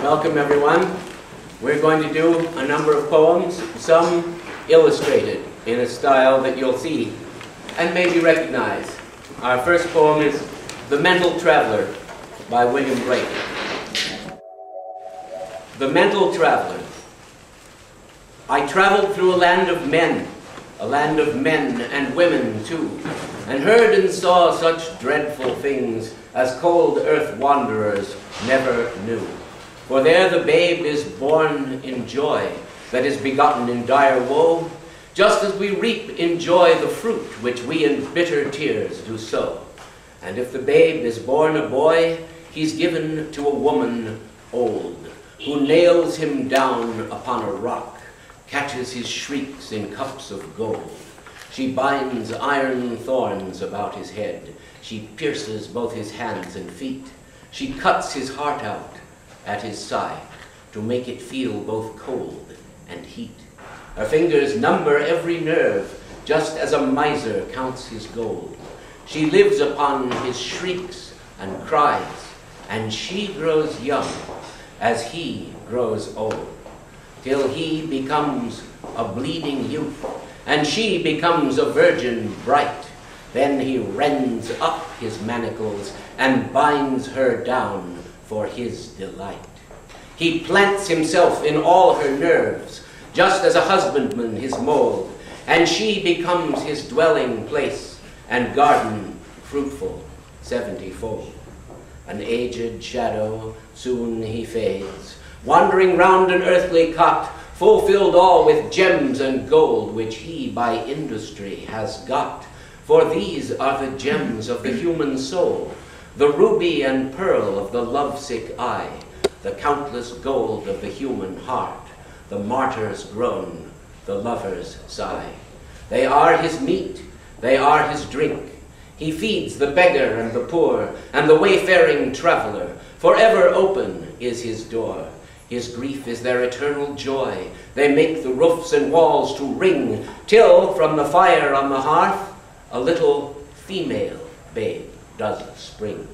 Welcome, everyone. We're going to do a number of poems, some illustrated in a style that you'll see and maybe recognize. Our first poem is The Mental Traveler by William Blake. The Mental Traveler. I traveled through a land of men and women too, and heard and saw such dreadful things as cold earth wanderers never knew. For there the babe is born in joy, that is begotten in dire woe, just as we reap in joy the fruit which we in bitter tears do sow. And if the babe is born a boy, he's given to a woman old, who nails him down upon a rock, catches his shrieks in cups of gold. She binds iron thorns about his head. She pierces both his hands and feet. She cuts his heart out at his side to make it feel both cold and heat. Her fingers number every nerve, just as a miser counts his gold. She lives upon his shrieks and cries, and she grows young as he grows old, till he becomes a bleeding youth, and she becomes a virgin bright. Then he rends up his manacles and binds her down for his delight. He plants himself in all her nerves, just as a husbandman his mold, and she becomes his dwelling place and garden fruitful 70-fold. An aged shadow, soon he fades, wandering round an earthly cot, fulfilled all with gems and gold, which he by industry has got. For these are the gems of the human soul, the ruby and pearl of the lovesick eye, the countless gold of the human heart, the martyr's groan, the lover's sigh. They are his meat, they are his drink. He feeds the beggar and the poor, and the wayfaring traveler. Forever open is his door. His grief is their eternal joy. They make the roofs and walls to ring, till from the fire on the hearth a little female babe does spring.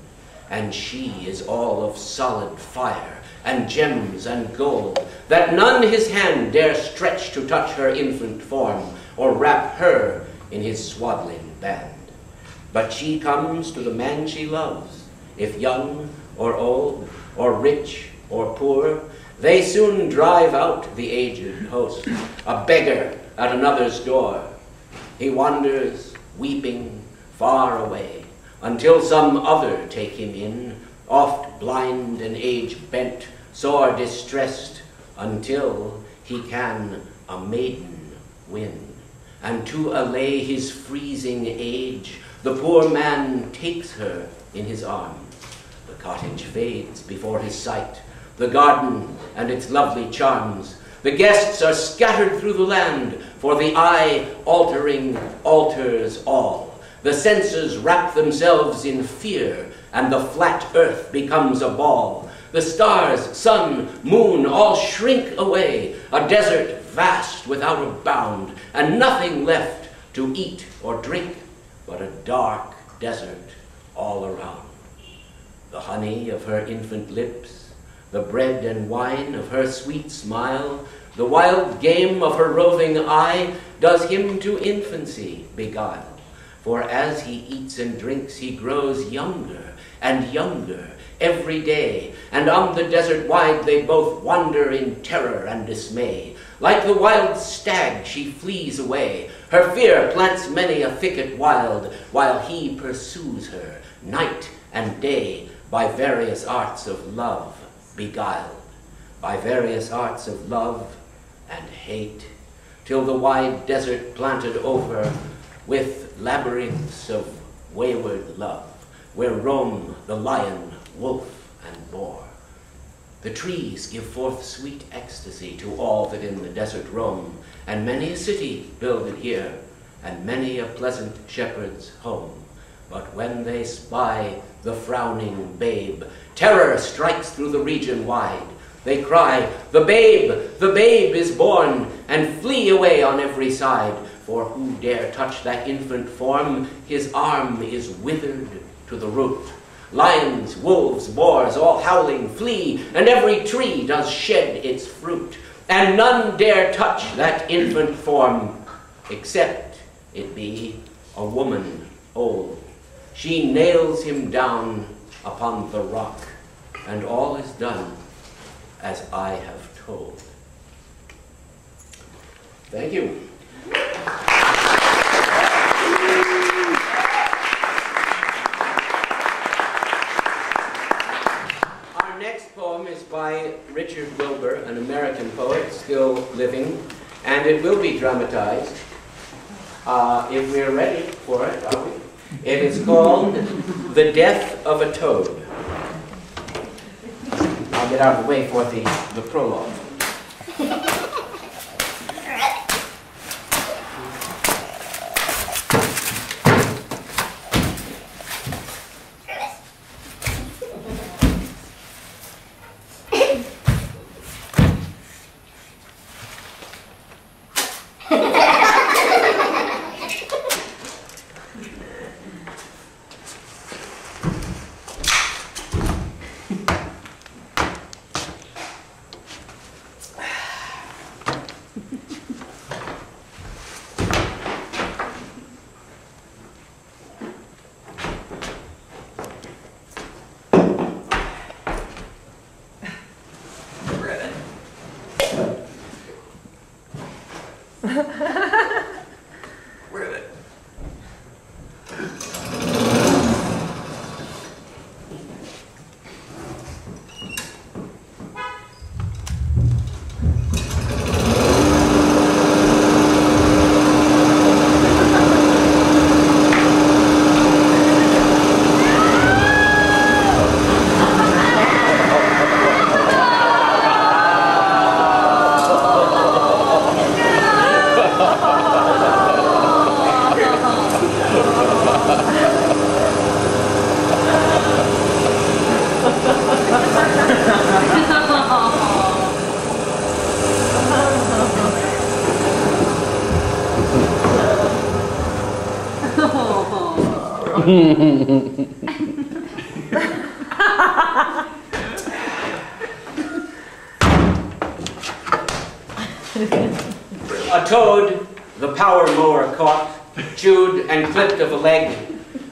And she is all of solid fire, and gems and gold, that none his hand dare stretch to touch her infant form, or wrap her in his swaddling band. But she comes to the man she loves, if young or old, or rich or poor. They soon drive out the aged host, a beggar at another's door. He wanders, weeping, far away, until some other take him in, oft blind and age-bent, sore distressed, until he can a maiden win. And to allay his freezing age, the poor man takes her in his arms. The cottage fades before his sight, the garden and its lovely charms. The guests are scattered through the land, for the eye altering alters all. The senses wrap themselves in fear, and the flat earth becomes a ball. The stars, sun, moon, all shrink away, a desert vast without a bound, and nothing left to eat or drink, but a dark desert all around. The honey of her infant lips, the bread and wine of her sweet smile, the wild game of her roving eye, does him to infancy beguile. For as he eats and drinks, he grows younger and younger every day, and on the desert wide they both wander in terror and dismay. Like the wild stag she flees away, her fear plants many a thicket wild, while he pursues her night and day, by various arts of love beguiled, by various arts of love and hate, till the wide desert planted over with labyrinths of wayward love, where roam the lion, wolf, and boar. The trees give forth sweet ecstasy to all that in the desert roam, and many a city builded here. and many a pleasant shepherd's home. But when they spy the frowning babe, terror strikes through the region wide. They cry, the babe is born, and flee away on every side. For who dare touch that infant form? His arm is withered to the root. Lions, wolves, boars, all howling flee, and every tree does shed its fruit. And none dare touch that infant form, except it be a woman old. She nails him down upon the rock, and all is done as I have told. Thank you. Our next poem is by Richard Wilbur, an American poet still living, and it will be dramatized if we're ready for it, are we? It is called The Death of a Toad. I'll get out of the way for the prologue. A toad the power mower caught, chewed and clipped of a leg,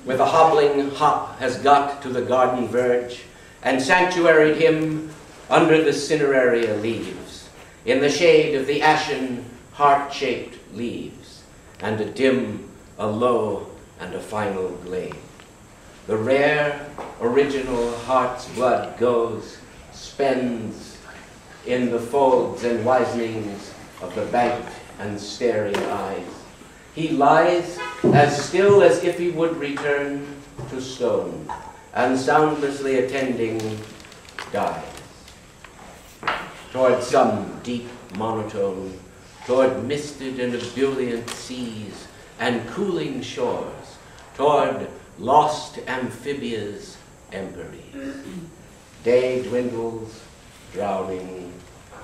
with a hobbling hop has got to the garden verge, and sanctuaried him under the cineraria leaves, in the shade of the ashen, heart-shaped leaves, and a dim, a low, and a final glade. The rare, original heart's blood goes, spends in the folds and wizenings of the banked and staring eyes. He lies as still as if he would return to stone, and soundlessly attending dies. Toward some deep monotone, toward misted and ebullient seas and cooling shores, toward lost amphibia's emperies. Day dwindles, drowning,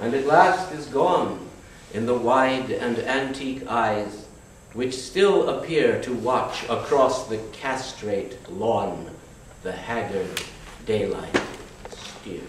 and at last is gone in the wide and antique eyes which still appear to watch across the castrate lawn the haggard daylight steer.